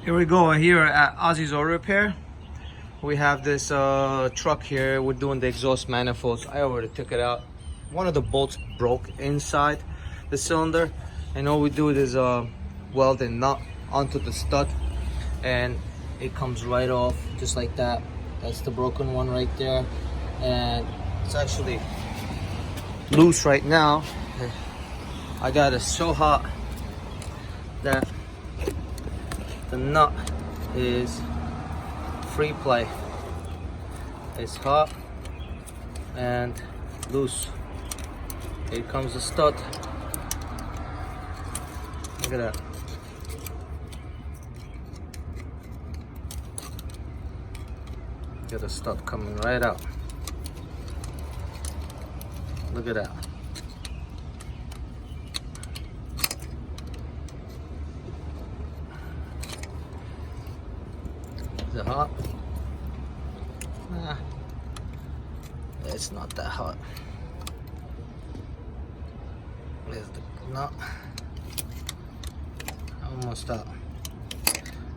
Here we go, here at Ozzy's Auto Repair. We have this truck here. We're doing the exhaust manifolds. I already took it out. One of the bolts broke inside the cylinder, and all we do is weld a nut onto the stud, and it comes right off just like that. That's the broken one right there, and it's actually loose right now. I got it so hot that the nut is free play. It's hot and loose. Here comes the stud. Look at that. Get the stud coming right out. Look at that. Is it hot? Nah, it's not that hot. There's the nut. Almost out.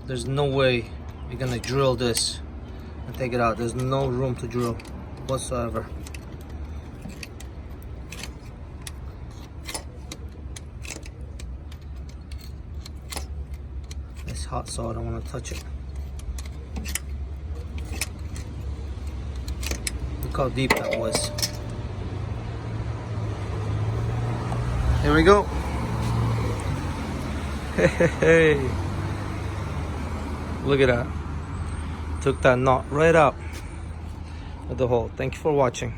There's no way you're gonna drill this and take it out. There's no room to drill whatsoever. It's hot, so I don't want to touch it. Look how deep that was. Here we go. Hey, look at that. Took that knot right out of the hole. Thank you for watching.